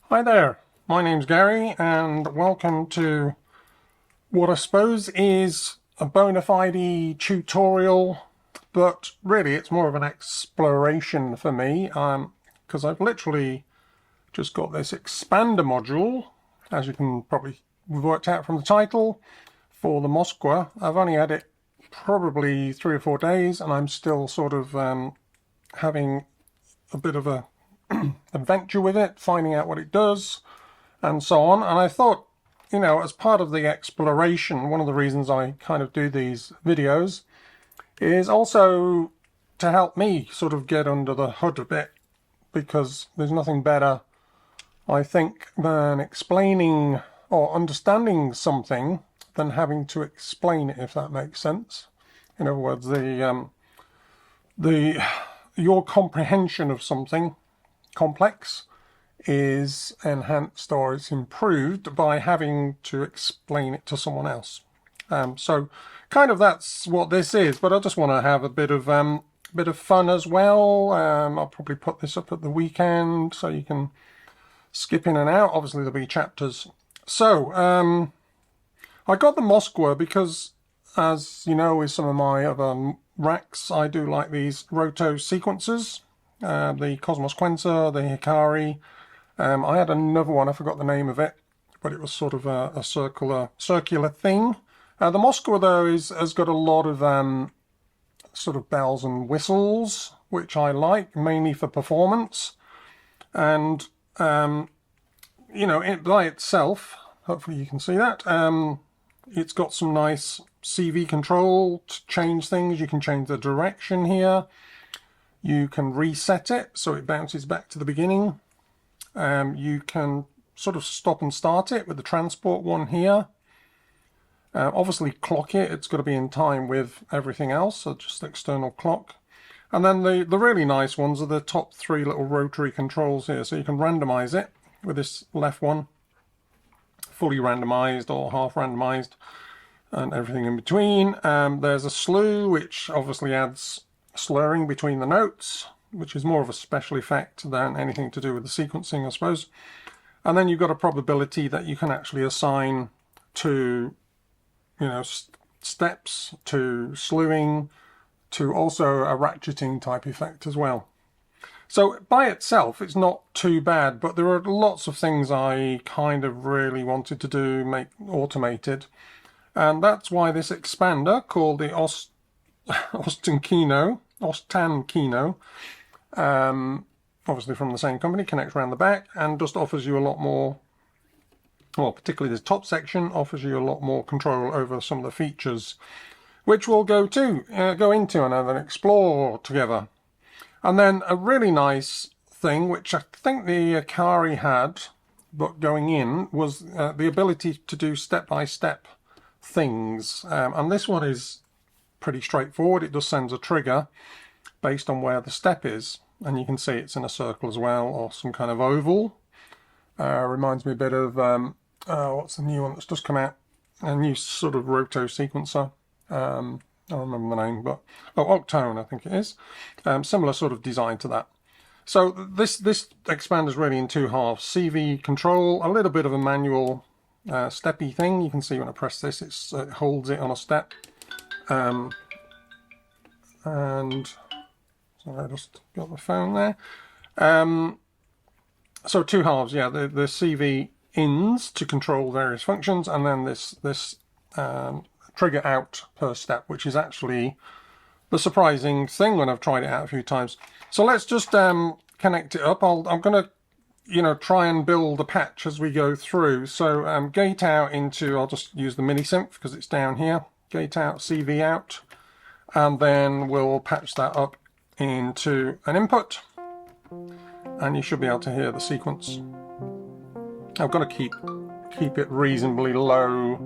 Hi there, my name's Gary and welcome to what I suppose is a bona fide tutorial, but really it's more of an exploration for me because I've literally just got this expander module, as you can probably worked out from the title, for the Moskwa. I've only had it probably 3 or 4 days and I'm still sort of having a bit of a adventure with it, finding out what it does and so on. And I thought, you know, as part of the exploration, one of the reasons I kind of do these videos is also to help me sort of get under the hood a bit, because there's nothing better, I think, than explaining or understanding something than having to explain it, if that makes sense. In other words, your comprehension of something complex is enhanced or it's improved by having to explain it to someone else. So kind of that's what this is, but I just want to have a bit of fun as well. I'll probably put this up at the weekend so you can skip in and out. Obviously there'll be chapters. So I got the Moskwa because, as you know, with some of my other racks, I do like these Roto sequencers. The Cosmos Sequencer, the Hikari. I had another one, I forgot the name of it, but it was sort of a circular thing. The Moskwa, though, has got a lot of sort of bells and whistles, which I like, mainly for performance. And, you know, it by itself, hopefully you can see that, it's got some nice CV control to change things. You can change the direction here. You can reset it so it bounces back to the beginning. You can sort of stop and start it with the transport one here. Obviously clock it, it's got to be in time with everything else, so just external clock. And then the really nice ones are the top 3 little rotary controls here, so you can randomize it with this left one, fully randomized or half randomized, and everything in between. There's a slew, which obviously adds slurring between the notes, which is more of a special effect than anything to do with the sequencing, I suppose. And then you've got a probability that you can actually assign to, you know, steps, to slewing, to also a ratcheting type effect as well. So by itself, it's not too bad, but there are lots of things I kind of really wanted to do, make automated. And that's why this expander called the Ostankino, obviously from the same company, connects around the back and just offers you a lot more, well, particularly this top section offers you a lot more control over some of the features, which we'll go into and have an explore together. And then a really nice thing, which I think the Hikari had, but going in, was the ability to do step-by-step things. And this one is pretty straightforward. It just sends a trigger based on where the step is, and you can see it's in a circle as well, or some kind of oval. Reminds me a bit of what's the new one that's just come out, a new sort of roto sequencer. I don't remember the name, but Octone I think it is. Similar sort of design to that. So this expander is really in 2 halves. CV control, a little bit of a manual steppy thing. You can see when I press this, it holds it on a step. And sorry, I just got the phone there. So 2 halves, yeah. The CV ins to control various functions, and then this trigger out per step, which is actually the surprising thing when I've tried it out a few times. So let's just connect it up. I'm going to, you know, try and build a patch as we go through. So gate out into, I'll just use the mini synth because it's down here. Gate out, CV out, and then we'll patch that up into an input, and you should be able to hear the sequence. I've got to keep it reasonably low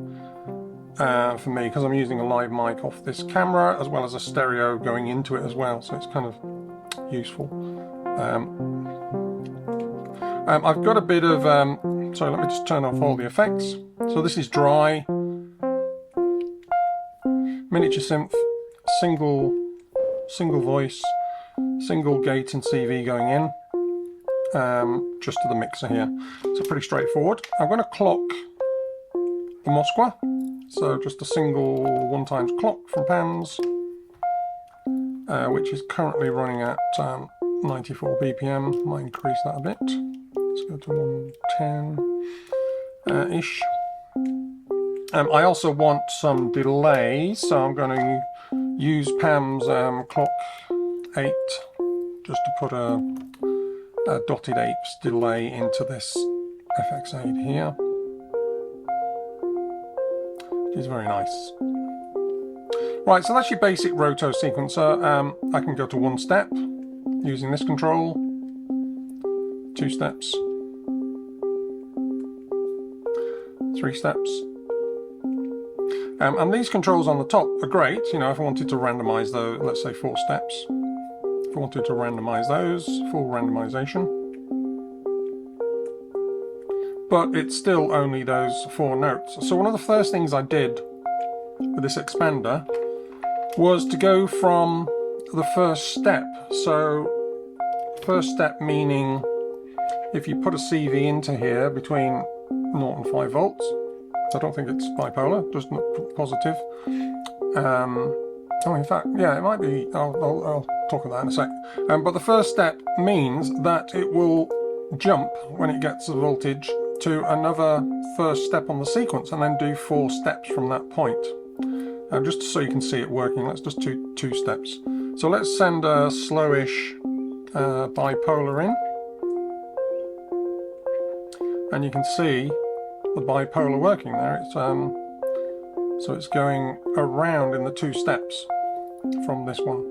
for me because I'm using a live mic off this camera as well as a stereo going into it as well, so it's kind of useful. I've got a bit of sorry, let me just turn off all the effects. So this is dry, miniature synth, single voice, single gate and CV going in, just to the mixer here. So pretty straightforward. I'm going to clock the Moskwa, so just a single 1x clock from Pam's, which is currently running at 94 BPM. Might increase that a bit. Let's go to 110-ish. I also want some delay, so I'm going to use Pam's clock 8 just to put a dotted apes delay into this FX8 here. Which is very nice. Right, so that's your basic Roto sequencer. I can go to 1 step using this control, 2 steps, 3 steps. And these controls on the top are great, you know, if I wanted to randomize those, let's say 4 steps. If I wanted to randomize those, full randomization. But it's still only those 4 notes. So one of the first things I did with this expander was to go from the first step. So first step meaning if you put a CV into here between 0 and 5 volts, I don't think it's bipolar, just not positive. Oh, in fact, yeah, it might be. I'll talk about that in a sec. But the first step means that it will jump when it gets the voltage to another first step on the sequence and then do 4 steps from that point. Just so you can see it working, let's just do 2 steps. So let's send a slowish bipolar in. And you can see the bipolar working there. It's so it's going around in the 2 steps from this one.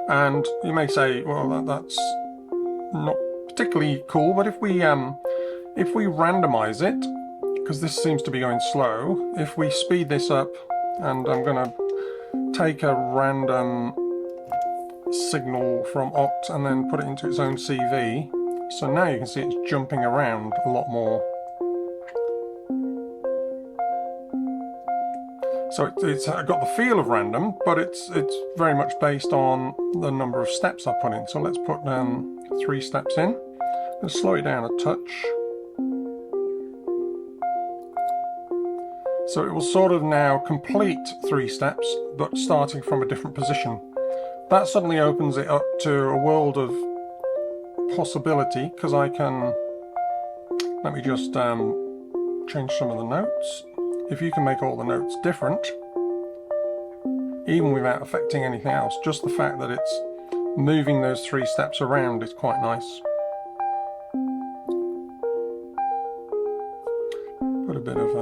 And you may say, well, that's not particularly cool, but if we randomize it, because this seems to be going slow, if we speed this up, and I'm going to take a random signal from oct and then put it into its own CV. So now you can see it's jumping around a lot more. So it's got the feel of random, but it's very much based on the number of steps I put in. So let's put 3 steps in. Let's slow it down a touch. So it will sort of now complete 3 steps, but starting from a different position. That suddenly opens it up to a world of possibility, because I can, let me just change some of the notes. If you can make all the notes different, even without affecting anything else, just the fact that it's moving those 3 steps around is quite nice. Put a bit of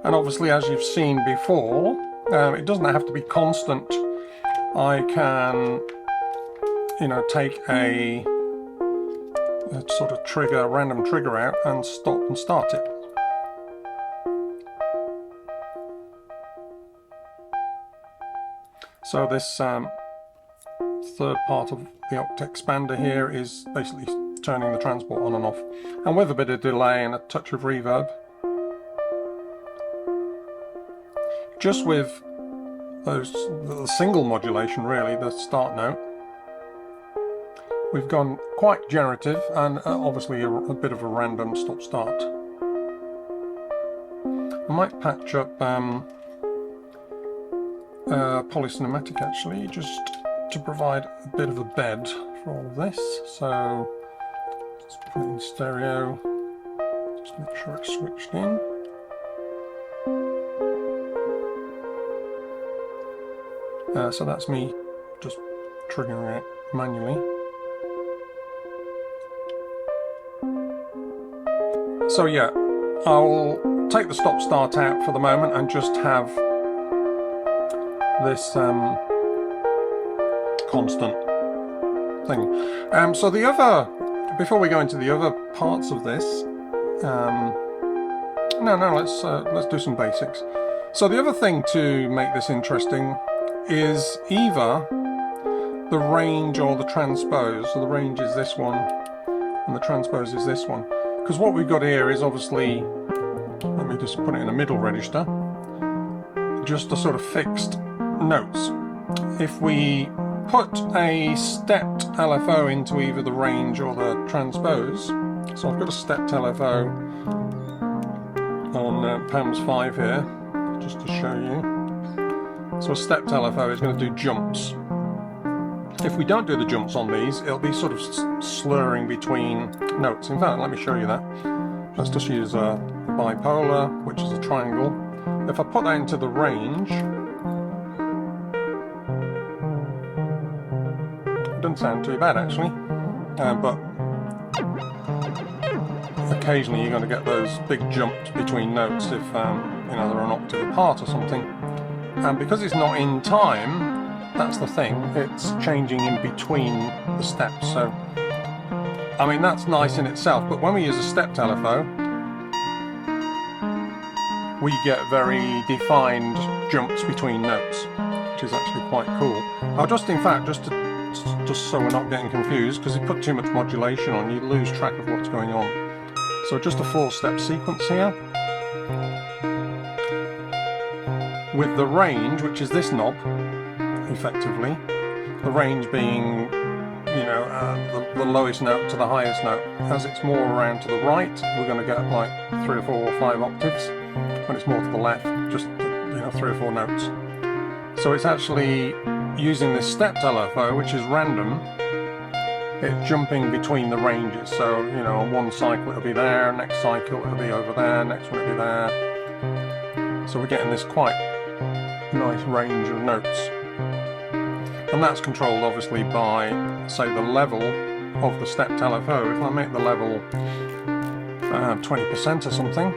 and obviously, as you've seen before, it doesn't have to be constant. I can, you know, take a sort of trigger, random trigger out and stop and start it. So this third part of the oct expander here is basically turning the transport on and off, and with a bit of delay and a touch of reverb. Just with the single modulation, really, the start note, we've gone quite generative and obviously a bit of a random stop-start. I might patch up polycinematic actually, just to provide a bit of a bed for all of this. So let's put it in stereo, just make sure it's switched in. So that's me just triggering it manually. So yeah, I'll take the stop-start out for the moment and just have this constant thing. So the other, before we go into the other parts of this, let's do some basics. So the other thing to make this interesting is either the range or the transpose. So the range is this one and the transpose is this one. Because what we've got here is obviously, let me just put it in a middle register. just the sort of fixed notes. If we put a stepped LFO into either the range or the transpose, so I've got a stepped LFO on PAMS 5 here, just to show you. So a stepped LFO is going to do jumps. If we don't do the jumps on these, it'll be sort of slurring between notes. In fact, let me show you that. Let's just use a bipolar, which is a triangle. If I put that into the range, it doesn't sound too bad actually, but occasionally you're going to get those big jumps between notes if you know, they're an octave apart or something. And because it's not in time, that's the thing, it's changing in between the steps. So, I mean, that's nice in itself, but when we use a stepped LFO, we get very defined jumps between notes, which is actually quite cool. I'll just, in fact, just so we're not getting confused, because if you put too much modulation on, you lose track of what's going on. So just a 4-step sequence here, with the range, which is this knob, effectively. The range being, you know, the lowest note to the highest note. As it's more around to the right, we're going to get like 3 or 4 or 5 octaves. When it's more to the left, just, you know, 3 or 4 notes. So it's actually using this stepped LFO, which is random. It's jumping between the ranges. So, you know, on one cycle it'll be there, next cycle it'll be over there, next one it'll be there. So we're getting this quite nice range of notes. And that's controlled obviously by, say, the level of the stepped LFO. If I make the level 20% or something,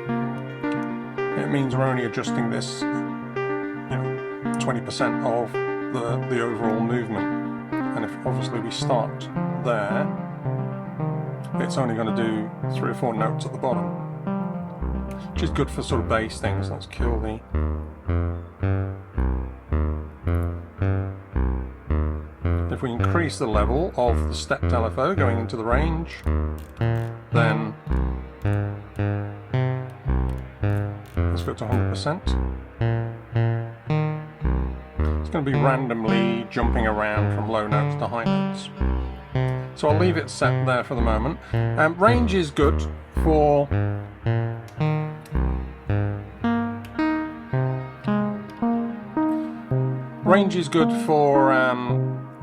it means we're only adjusting this, you know, 20% of the overall movement. And if obviously we start there, it's only going to do 3 or 4 notes at the bottom, which is good for sort of bass things. Let's kill the... If we increase the level of the stepped LFO going into the range, then let's go to 100%. It's going to be randomly jumping around from low notes to high notes. So I'll leave it set there for the moment. Range is good for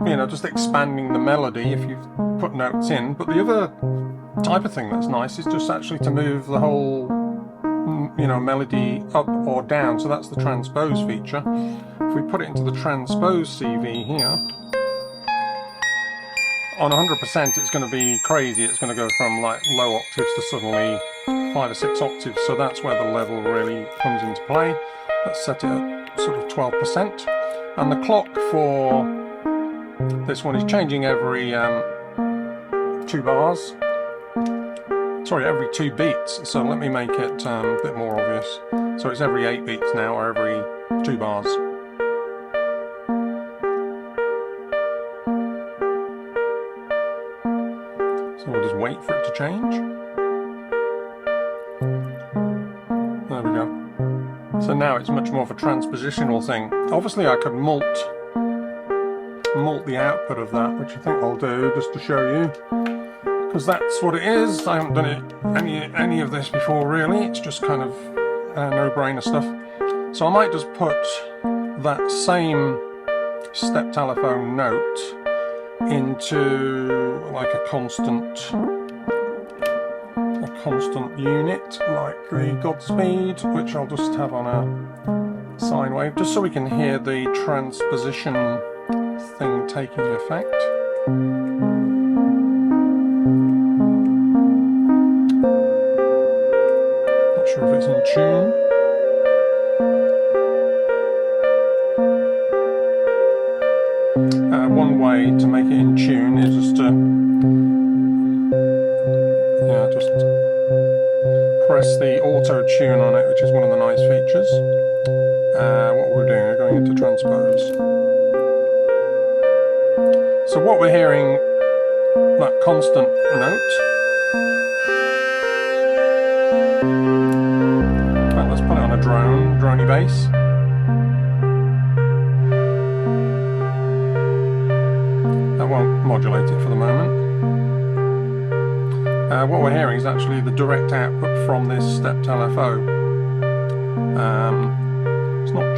you know, just expanding the melody if you've put notes in. But the other type of thing that's nice is just actually to move the whole, you know, melody up or down. So that's the transpose feature. If we put it into the transpose CV here, on 100% it's going to be crazy. It's going to go from like low octaves to suddenly 5 or 6 octaves. So that's where the level really comes into play. Let's set it at sort of 12%. And the clock for this one is changing every 2 bars. Sorry, every 2 beats. So let me make it a bit more obvious. So it's every 8 beats now, or every 2 bars. So we'll just wait for it to change. There we go. So now it's much more of a transpositional thing. Obviously I could mult the output of that, which I think I'll do just to show you, because that's what it is. I haven't done it any of this before really. It's just kind of no-brainer stuff. So I might just put that same stepped LFO note into like a constant unit, like the Godspeed, which I'll just have on a sine wave, just so we can hear the transposition thing taking effect. Not sure if it's in tune. One way to make it in tune is just to just press the auto tune on it, which is one of the nice features. What we're doing, we're going into transpose. So what we're hearing, that constant note. In fact, let's put it on a drony bass. modulate it for the moment. What we're hearing is actually the direct output from this stepped LFO. It's not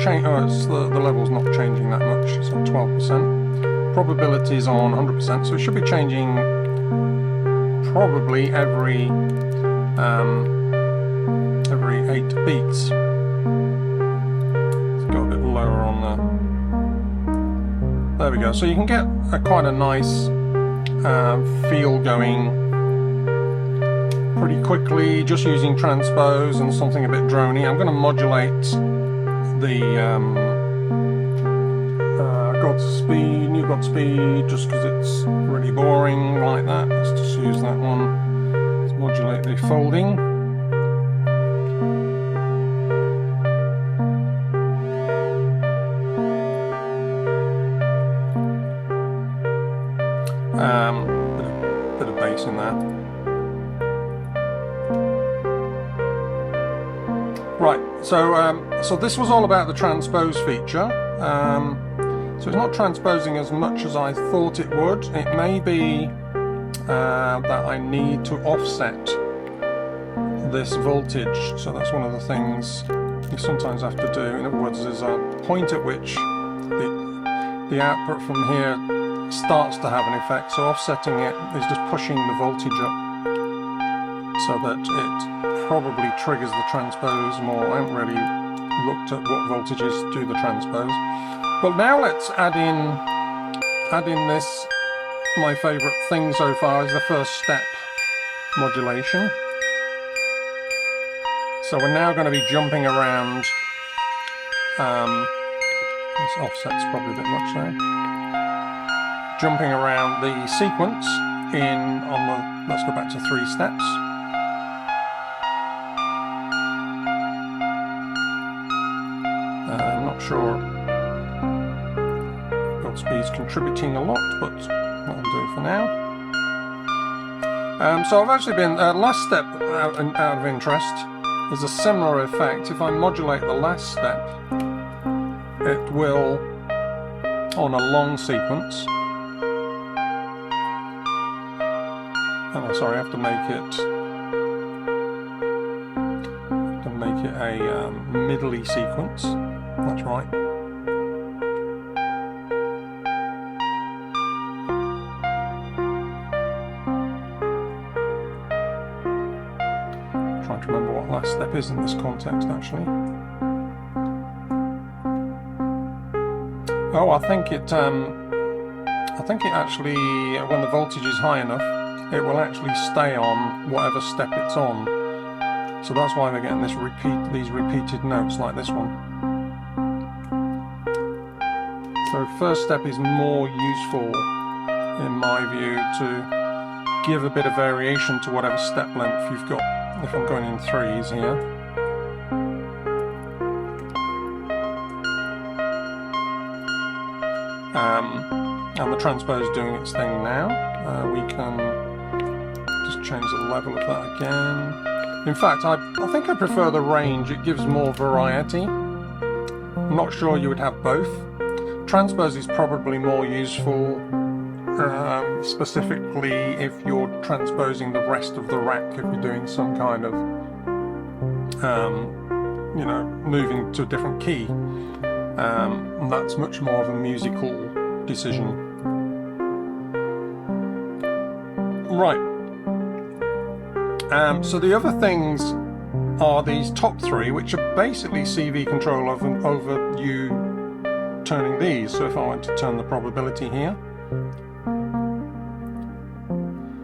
the level's not changing that much. It's on 12%. Probability is on 100%, so it should be changing probably every 8 beats. Let's go a bit lower on the. There we go. So you can get quite a nice feel going pretty quickly, just using transpose and something a bit drony. I'm going to modulate the New Godspeed, just because it's really boring like that. Let's just use that one. Let's modulate the folding. Bit of bass in there. Right, so this was all about the transpose feature. So it's not transposing as much as I thought it would. It may be that I need to offset this voltage. So that's one of the things you sometimes have to do. In other words, there's a point at which the output from here starts to have an effect. So offsetting it is just pushing the voltage up so that it probably triggers the transpose more. I haven't really looked at what voltages do the transpose. But now let's add in this, my favourite thing so far is the first step modulation. So we're now going to be jumping around, this offset's probably a bit much there, jumping around the sequence let's go back to 3 steps. I'm not sure Godspeed's contributing a lot, but that'll do for now. So I've actually been, last step out of interest is a similar effect. If I modulate the last step, it will, on a long sequence, sorry, I have to make it a middly sequence. That's right. I'm trying to remember what last step is in this context, actually. Oh, I think it actually, when the voltage is high enough, it will actually stay on whatever step it's on. So that's why we're getting these repeated notes like this one. So first step is more useful, in my view, to give a bit of variation to whatever step length you've got. If I'm going in 3s here. And the transpose doing its thing now. We can just change the level of that again. In fact, I think I prefer the range. It gives more variety. I'm not sure you would have both. Transpose is probably more useful, specifically if you're transposing the rest of the rack, if you're doing some kind of, moving to a different key. And that's much more of a musical decision. Right. So the other things are these top 3, which are basically CV control over you turning these. So if I went to turn the probability here,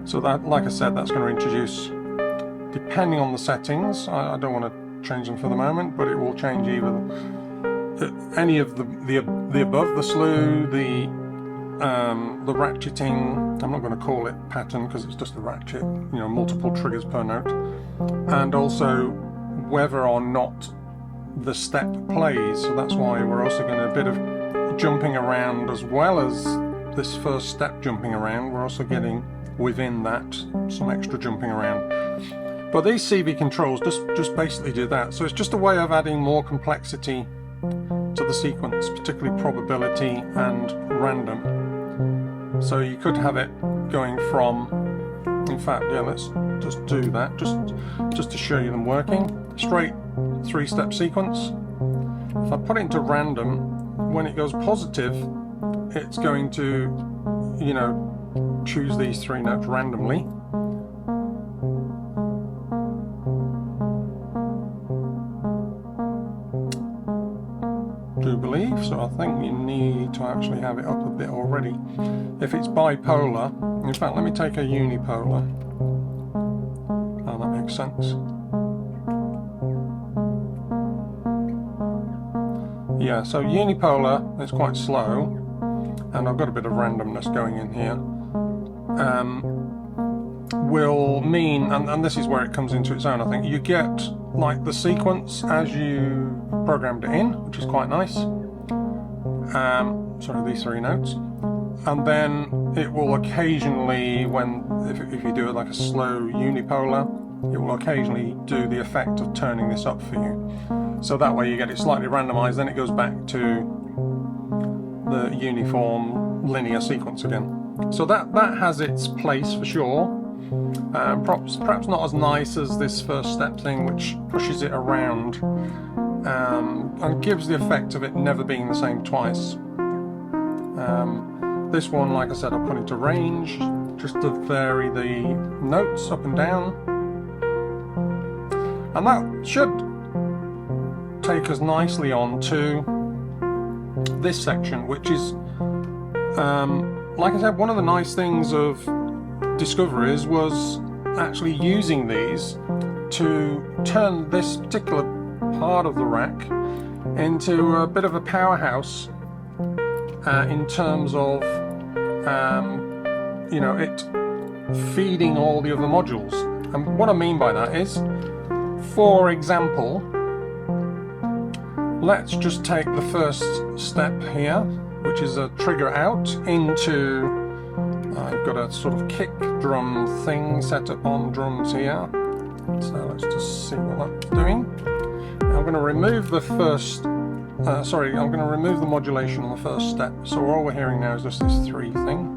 so that, like I said, that's going to introduce, depending on the settings, I don't want to change them for the moment, but it will change either any of the above, the slew, the ratcheting. I'm not going to call it pattern because it's just a ratchet, multiple triggers per note, and also whether or not the step plays. So that's why we're also going to a bit of jumping around, as well as this first step jumping around. We're also getting within that some extra jumping around. But these CV controls just basically do that. So it's just a way of adding more complexity to the sequence, particularly probability and random. So you could have it going from, in fact, yeah, let's just do that, just to show you them working. Straight 3-step sequence. If I put it into random, when it goes positive, it's going to, you know, choose these 3 notes randomly. Do believe, so I think you need to actually have it up a bit already. If it's bipolar, in fact, let me take a unipolar. Oh, that makes sense. Yeah, so unipolar is quite slow, and I've got a bit of randomness going in here. Will mean, and this is where it comes into its own, I think, you get like the sequence as you programmed it in, which is quite nice. Sorry, these 3 notes. And then it will occasionally, if you do it like a slow unipolar, it will occasionally do the effect of turning this up for you. So that way you get it slightly randomized, then it goes back to the uniform linear sequence again. So that has its place for sure. Perhaps not as nice as this first step thing, which pushes it around and gives the effect of it never being the same twice. This one, like I said, I'll put into range just to vary the notes up and down, and that should take us nicely on to this section, which is, like I said, one of the nice things of discoveries was actually using these to turn this particular part of the rack into a bit of a powerhouse in terms of you know, it feeding all the other modules. And what I mean by that is, for example, let's just take the first step here, which is a trigger out into, I've got a sort of kick drum thing set up on drums here. So let's just see what that's doing. I'm going to remove the first, I'm going to remove the modulation on the first step. So all we're hearing now is just this 3 thing.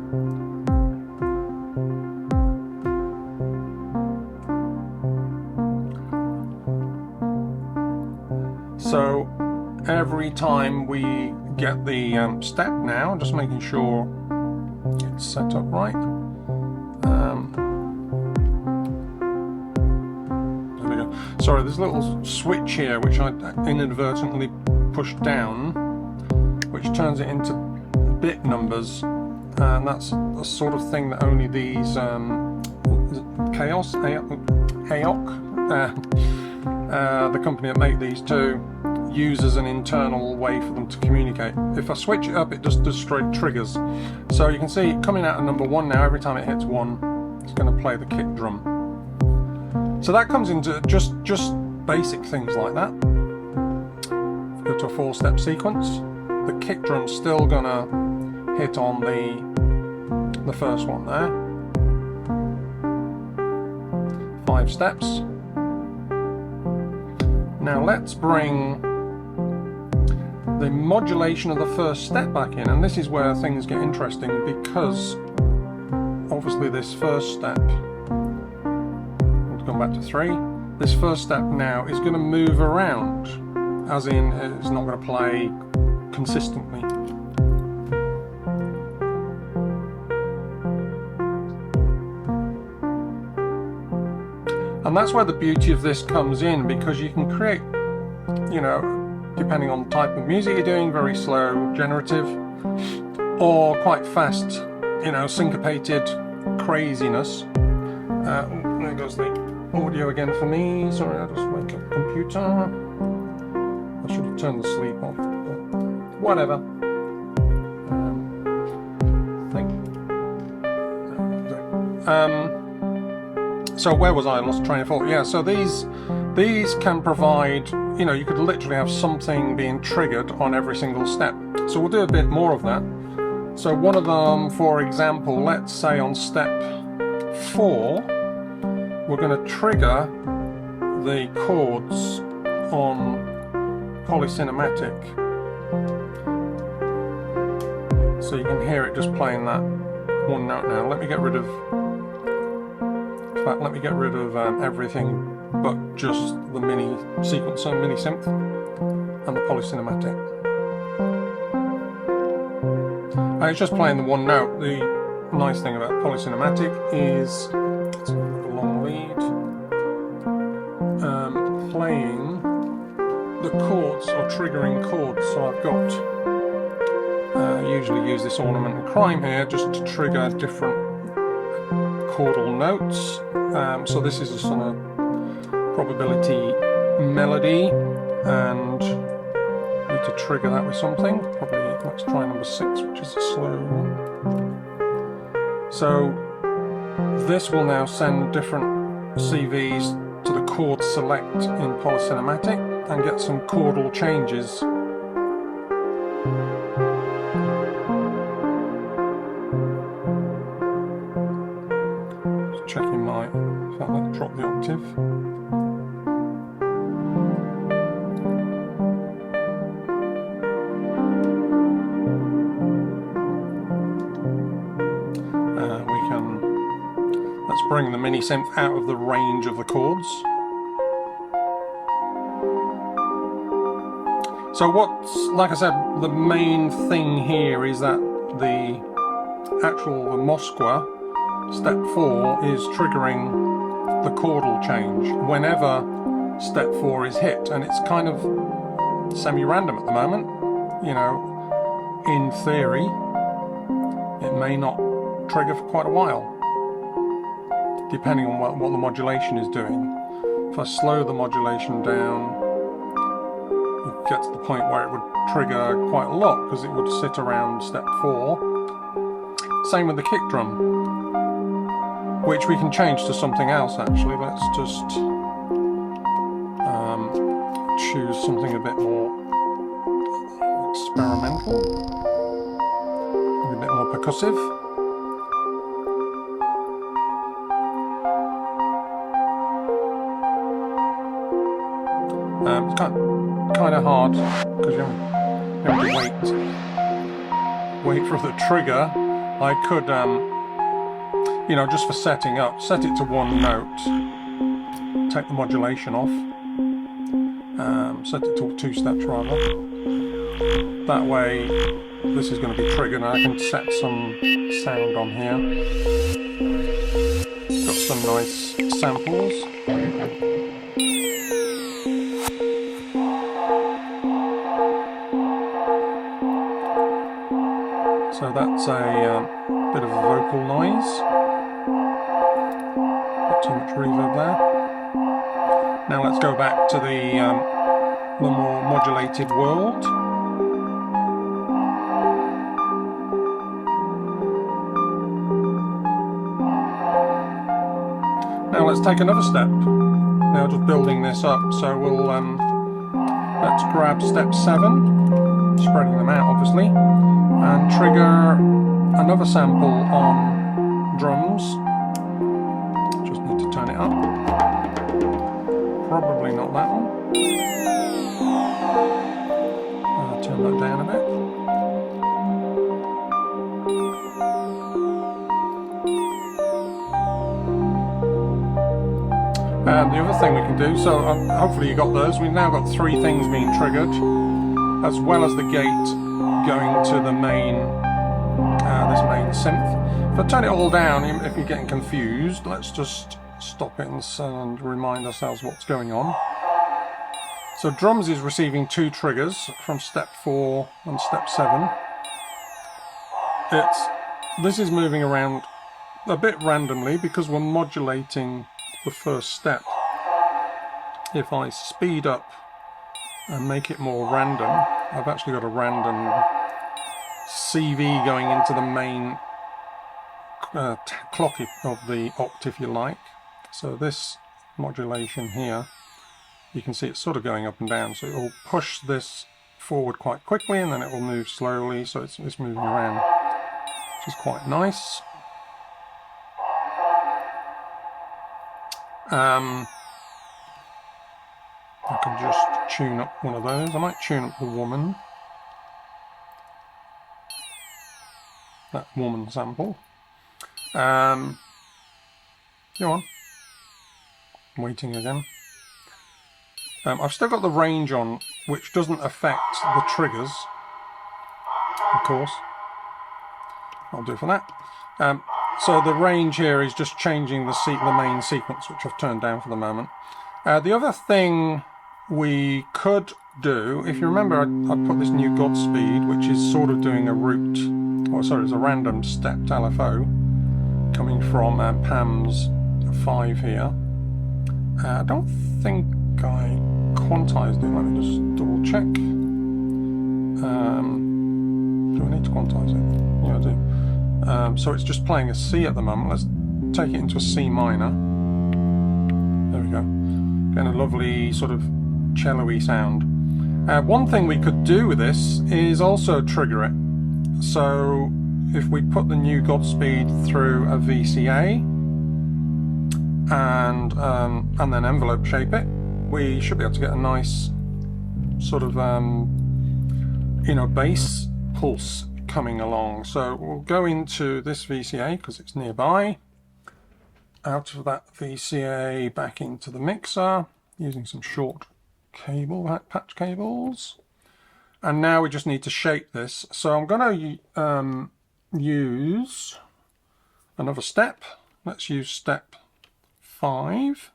So every time we get the step now, just making sure it's set up right. There we go. Sorry, there's a little switch here which I inadvertently pushed down, which turns it into bit numbers, and that's the sort of thing that only these AOC, the company that make these two, use as an internal way for them to communicate. If I switch it up, it just does straight triggers. So you can see coming out of number 1 now, every time it hits 1, it's going to play the kick drum. So that comes into just basic things like that. Go to a 4-step sequence. The kick drum's still going to hit on the first one there. 5 steps. Now let's bring the modulation of the first step back in, and this is where things get interesting, because obviously this first step, let's go back to 3, this first step now is going to move around, as in it's not going to play consistently. And that's where the beauty of this comes in, because you can create, you know, depending on the type of music you're doing, very slow, generative, or quite fast, you know, syncopated craziness. There goes the audio again for me. Sorry, I'll just wake up the computer. I should have turned the sleep off, but whatever. So where was I? I lost train of thought. Yeah, so these can provide, you know, you could literally have something being triggered on every single step. So we'll do a bit more of that. So one of them, for example, let's say on step 4, we're going to trigger the chords on polycinematic. So you can hear it just playing that one note now. Let me get rid of, in fact, let me get rid of everything but just the mini sequencer, mini synth, and the polycinematic. And it's just playing the one note. The nice thing about polycinematic is it's a long lead, playing the chords or triggering chords. So I've got usually use this ornament and crime here just to trigger different chordal notes. So this is a sort of probability melody, and need to trigger that with something. Probably let's try number 6, which is a slow one. So this will now send different CVs to the chord select in polycinematic and get some chordal changes. Just checking my, in fact, let's drop the octave. Bring the mini synth out of the range of the chords. So what's, like I said, the main thing here is that the Moskwa step 4 is triggering the chordal change whenever step 4 is hit, and it's kind of semi-random at the moment. You know, in theory, it may not trigger for quite a while, depending on what the modulation is doing. If I slow the modulation down, it gets to the point where it would trigger quite a lot because it would sit around step 4. Same with the kick drum, which we can change to something else actually. Let's just choose something a bit more experimental, a bit more percussive. It's kind of hard because you have to wait for the trigger. I could, you know, just for setting up, set it to one note, take the modulation off, set it to 2 steps rather. That way, this is going to be triggered, and I can set some sound on here. Got some nice samples. So that's a bit of a vocal noise. Not too much reverb there. Now let's go back to the more modulated world. Now let's take another step. Now just building this up. So we'll let's grab step 7, spreading them out obviously, and trigger another sample on drums. Just need to turn it up. Probably not that one. Turn that down a bit. And the other thing we can do, so hopefully you got those, we've now got 3 things being triggered, as well as the gate going to the main, this main synth. If I turn it all down, if you're getting confused, let's just stop it and remind ourselves what's going on. So drums is receiving 2 triggers from step 4 and step 7. This is moving around a bit randomly because we're modulating the first step. If I speed up and make it more random, I've actually got a random CV going into the main clock of the oct, if you like. So this modulation here, you can see it's sort of going up and down, so it will push this forward quite quickly and then it will move slowly, so it's moving around, which is quite nice. I can just tune up one of those. I might tune up the woman. That woman sample. Go on. I'm waiting again. I've still got the range on, which doesn't affect the triggers, of course. I'll do for that. So the range here is just changing the main sequence, which I've turned down for the moment. The other thing we could do, if you remember, I put this new Godspeed, which is sort of doing a root, or sorry, it's a random stepped LFO coming from Pam's 5 here. I don't think I quantized it. Let me just double check. Do I need to quantize it? Yeah, I do. So it's just playing a C at the moment. Let's take it into a C minor. There we go. Getting a lovely sort of cello-y sound. One thing we could do with this is also trigger it. So if we put the new Godspeed through a VCA and then envelope shape it, we should be able to get a nice sort of bass pulse coming along. So we'll go into this VCA because it's nearby, out of that VCA back into the mixer using some short patch cables, and now we just need to shape this. So I'm going to use another step. Let's use step 5.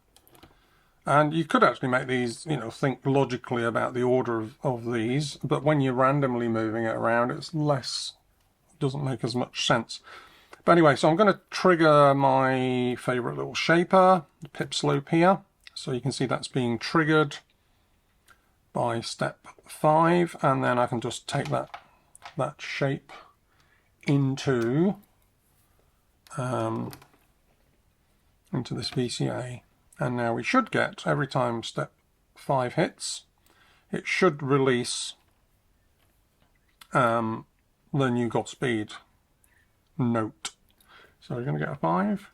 And you could actually make these, think logically about the order of these, but when you're randomly moving it around, doesn't make as much sense. But anyway, so I'm going to trigger my favorite little shaper, the pip loop here. So you can see that's being triggered by step 5, and then I can just take that shape into this VCA. And now we should get, every time step 5 hits, it should release the new Godspeed note. So we're going to get a 5.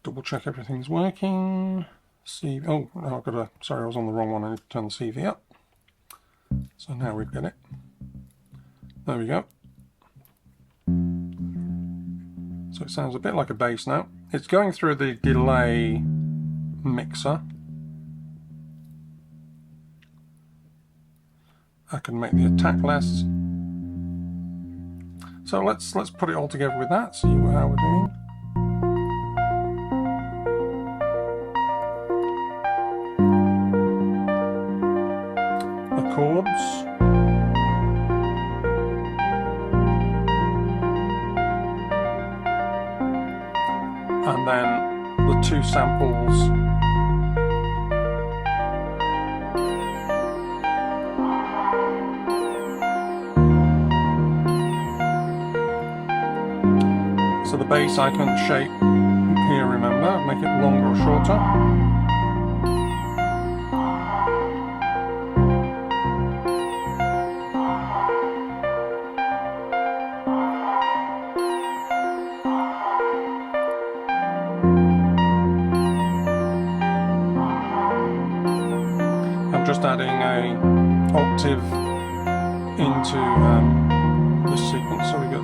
Double check everything's working. CV. Oh, no, sorry, I was on the wrong one. I need to turn the CV up. So now we've got it. There we go. So it sounds a bit like a bass now. It's going through the delay mixer. I can make the attack less. So let's put it all together with that, see how we're doing. The chords. And then the 2 samples. So the bass I can shape here, remember, make it longer or shorter. Just adding a octave into this sequence, so we get a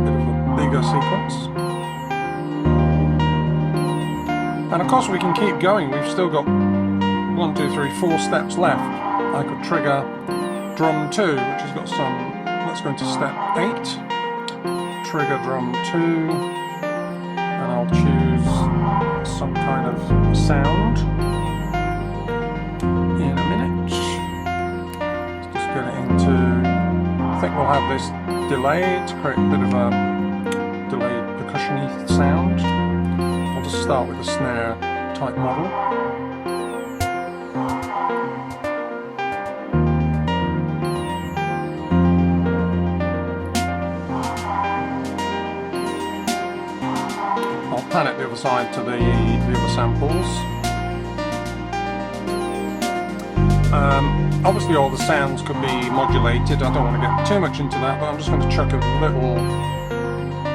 bit of a bigger sequence. And of course we can keep going. We've still got 1, 2, 3, 4 steps left. I could trigger drum 2, which has got some. Let's go into step 8. Trigger drum 2, and I'll choose some kind of sound. I think we'll have this delay to create a bit of a delayed percussion-y sound. I'll just start with a snare type model. I'll pan it the other side to the other samples. Obviously all the sounds could be modulated. I don't want to get too much into that, but I'm just going to chuck a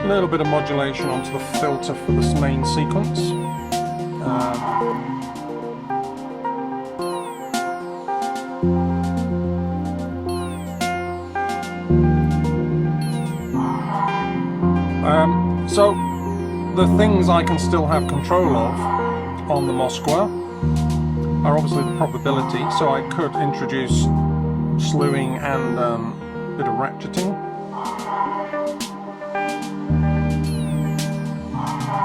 little bit of modulation onto the filter for this main sequence. So the things I can still have control of on the Moskwa are obviously the probability, so I could introduce slewing and a bit of ratcheting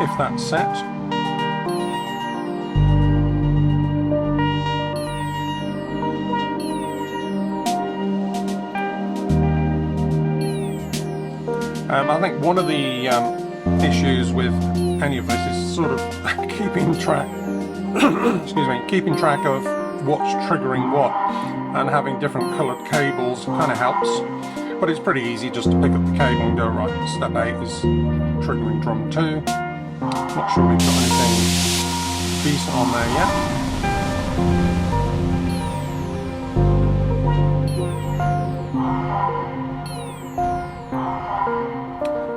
if that's set. I think one of the issues with any of this is sort of keeping track excuse me, keeping track of what's triggering what, and having different coloured cables kind of helps, but it's pretty easy just to pick up the cable and go, right, step 8 is triggering drum 2. Not sure we've got anything decent on there yet.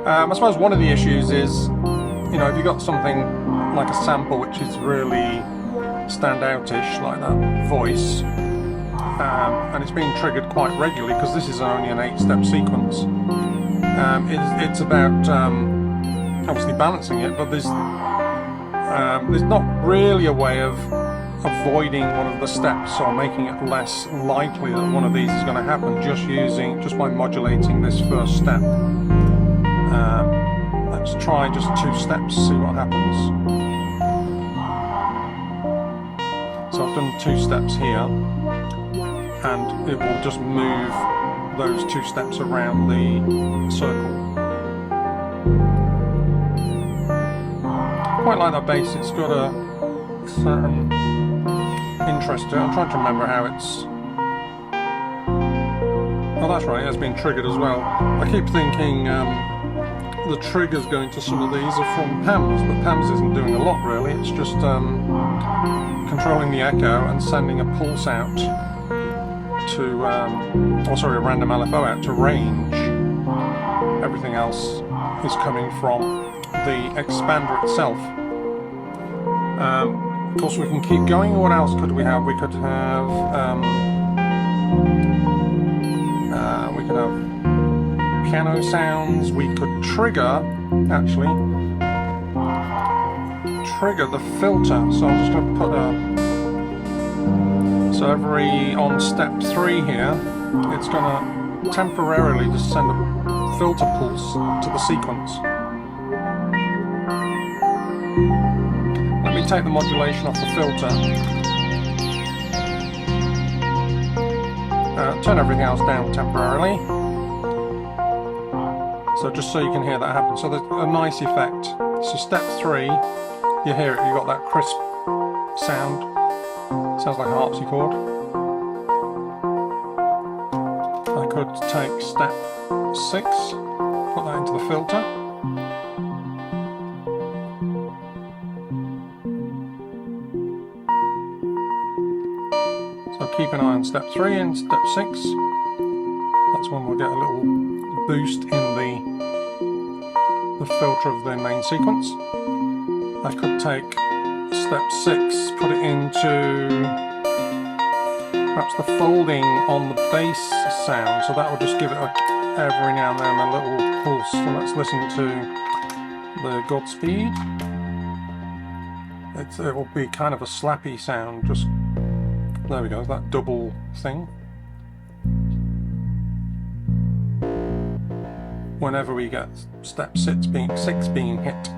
I suppose one of the issues is, you know, if you've got something like a sample which is really standoutish, like that voice, and it's being triggered quite regularly because this is only an 8-step sequence. It's about obviously balancing it, but there's not really a way of avoiding one of the steps or making it less likely that one of these is going to happen just by modulating this first step. Let's try just 2 steps, see what happens. So I've done 2 steps here, and it will just move those 2 steps around the circle. Quite like that bass, it's got a certain interest to it. I'm trying to remember how it's... Oh, that's right, it has been triggered as well. I keep thinking the triggers going to some of these are from PAMS, but PAMS isn't doing a lot really, it's just controlling the echo and sending a pulse out to, a random LFO out to range. Everything else is coming from the expander itself. Of course we can keep going. What else could we have? We could have piano sounds. We could trigger the filter. So I'm just going to put on step 3 here, it's going to temporarily just send a filter pulse to the sequence. Let me take the modulation off the filter. Turn everything else down temporarily. So just so you can hear that happen. So there's a nice effect. So step 3, you hear it, you got that crisp sound. Sounds like a harpsichord. I could take step 6, put that into the filter. So keep an eye on step 3 and step 6. That's when we'll get a little boost in the filter of the main sequence. I could take step 6, put it into perhaps the folding on the bass sound, so that will just give it every now and then a little pulse. So let's listen to the Godspeed. It will be kind of a slappy sound, just there we go, that double thing. Whenever we get step 6 being hit.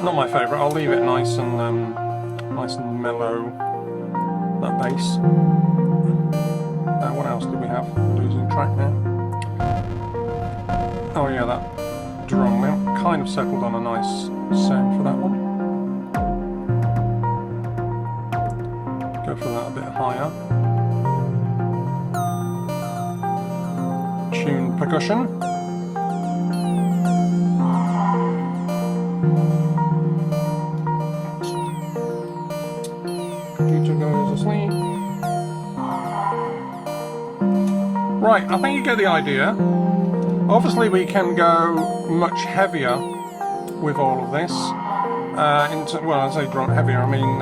Not my favourite. I'll leave it nice and mellow. That bass. What else did we have? Losing track now. Oh yeah, that drum. We haven't kind of settled on a nice sound for that one. Go for that a bit higher. Tune percussion. Right, I think you get the idea. Obviously we can go much heavier with all of this. Well, I say drum heavier, I mean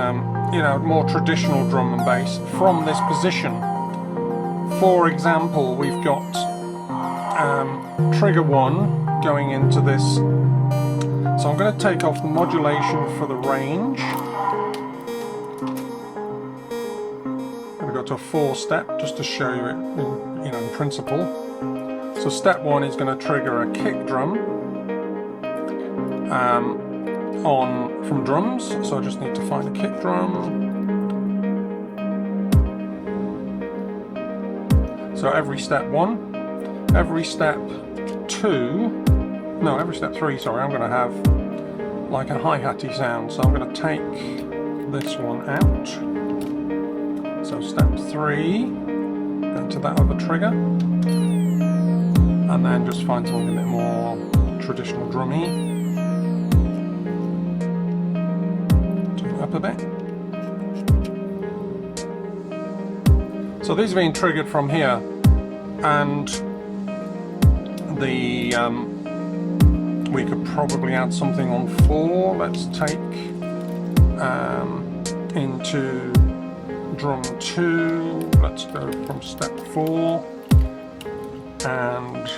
you know, more traditional drum and bass from this position. For example, we've got trigger 1 going into this. So I'm going to take off the modulation for the range. I'm going to go to a 4-step just to show you it in, you know, in principle. So step 1 is going to trigger a kick drum from drums. So I just need to find a kick drum. So every step 1, every step 2. No, every step 3, sorry, I'm going to have like a hi-hatty sound. So I'm going to take this one out. So step 3, go to that other trigger, and then just find something a bit more traditional drummy. Turn it up a bit. So these are being triggered from here, and the we could probably add something on 4. Let's take into drum 2. Let's go from step 4 and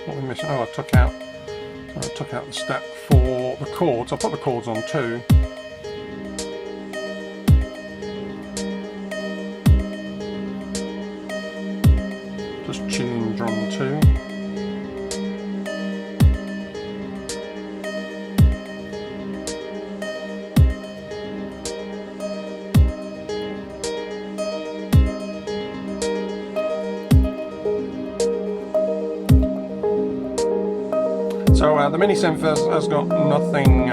what are we missing? Oh, I took out the step for the chords. I'll put the chords on 2. Just tune drum 2. So the mini synth has got nothing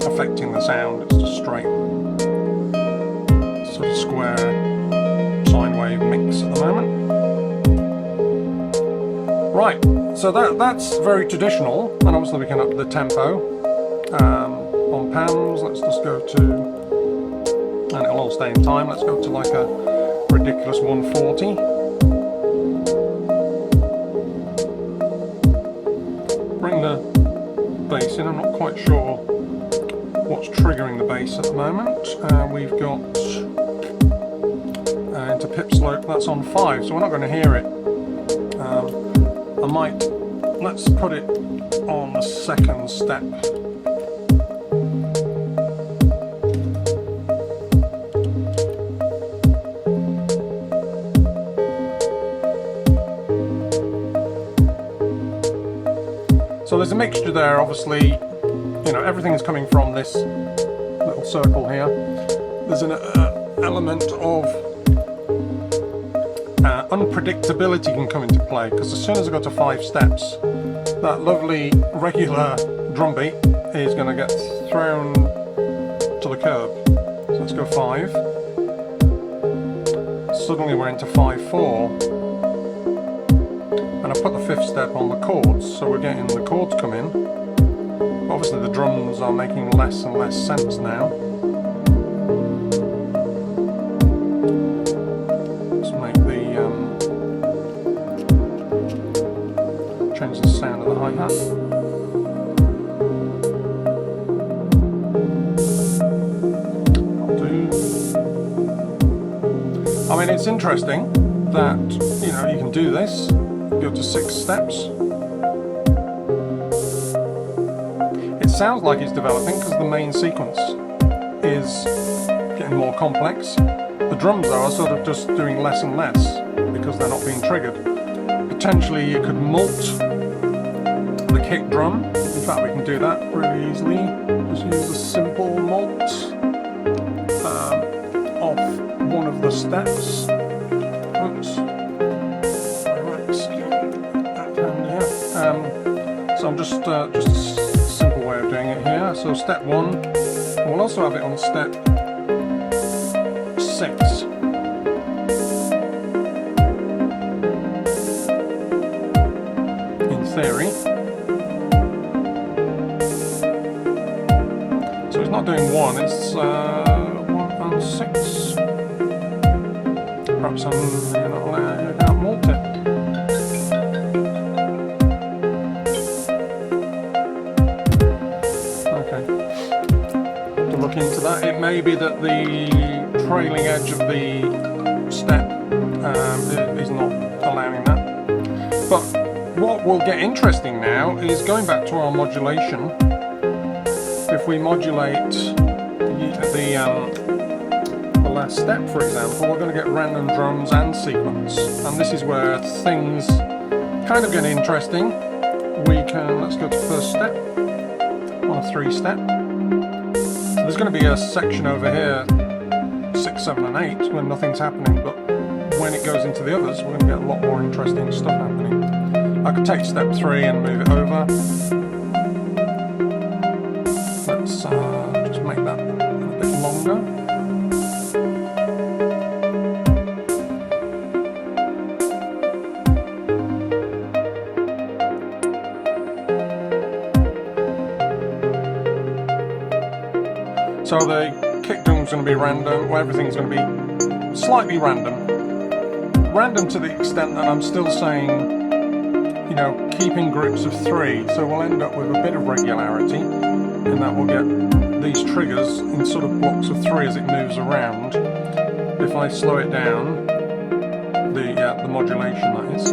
affecting the sound. It's just straight sort of square sine wave mix at the moment. Right, so that's very traditional, and obviously we can up the tempo on pans. Let's just go to, and it'll all stay in time. Let's go to like a ridiculous 140. Bring the bass in. I'm not quite sure what's triggering the bass at the moment. We've got into pip slope, that's on 5, so we're not going to hear it. Let's put it on the 2nd step. So there's a mixture there, obviously, you know, everything's coming from this little circle here. There's an element of unpredictability can come into play, because as soon as I go to 5 steps, that lovely regular drum beat is going to get thrown to the curb. So let's go 5. Suddenly we're into 5/4. And I put the 5th step on the chords, so we're getting the chords come in. Obviously the drums are making less and less sense now. Let's make the change the sound of the hi-hat. I'll do. I mean, it's interesting that, you know, you can do this. Go to 6 steps. It sounds like it's developing because the main sequence is getting more complex. The drums though are sort of just doing less and less because they're not being triggered. Potentially you could mult the kick drum. In fact, we can do that really easily. Just use a simple mult off one of the steps. Oops. So I'm just a simple way of doing it here. So step 1, we'll also have it on step 6. not doing 1, it's 1 and 6. Perhaps you're not allowed, you can't mult it. Okay, have to look into that. It may be that the trailing edge of the step is not allowing that. But what will get interesting now is going back to our modulation. If we modulate the last step, for example, we're going to get random drums and sequence, and this is where things kind of get interesting. Let's go to first step on a 3-step. So there's going to be a section over here 6, 7 and 8 when nothing's happening, but when it goes into the others we're going to get a lot more interesting stuff happening. I could take step 3 and move it over. Let's just make that a bit longer. So the kick drum's going to be random, well, everything's going to be slightly random. Random to the extent that I'm still saying, you know, keeping groups of 3, so we'll end up with a bit of regularity, in that we'll get these triggers in sort of blocks of 3 as it moves around. If I slow it down, the modulation that is.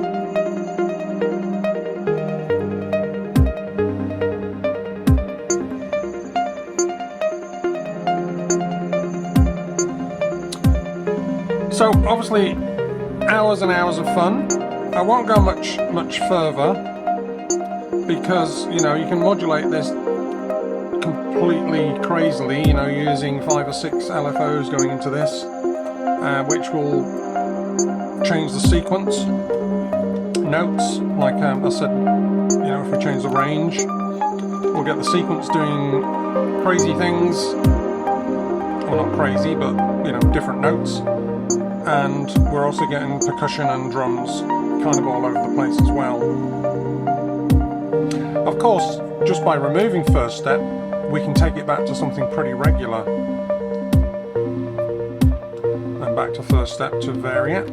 So obviously hours and hours of fun. I won't go much further because, you know, you can modulate this completely crazily, you know, using 5 or 6 LFOs going into this, which will change the sequence notes. Like I said, you know, if we change the range, we'll get the sequence doing crazy things. Well, not crazy, but, you know, different notes. And we're also getting percussion and drums kind of all over the place as well. Of course, just by removing first step, we can take it back to something pretty regular. And back to first step to vary it.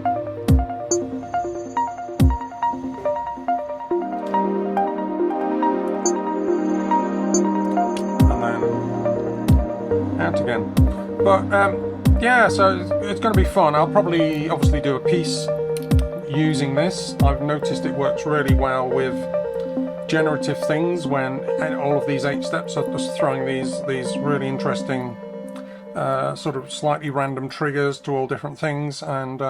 And then out again. But yeah, so it's going to be fun. I'll probably obviously do a piece using this. I've noticed it works really well with generative things when all of these 8 steps are just throwing these really interesting sort of slightly random triggers to all different things. And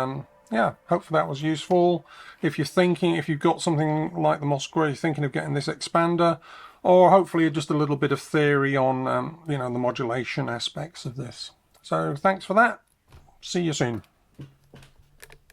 yeah, hopefully that was useful. If you've got something like the Mosque where you're thinking of getting this expander, or hopefully just a little bit of theory on you know, the modulation aspects of this. So thanks for that. See you soon.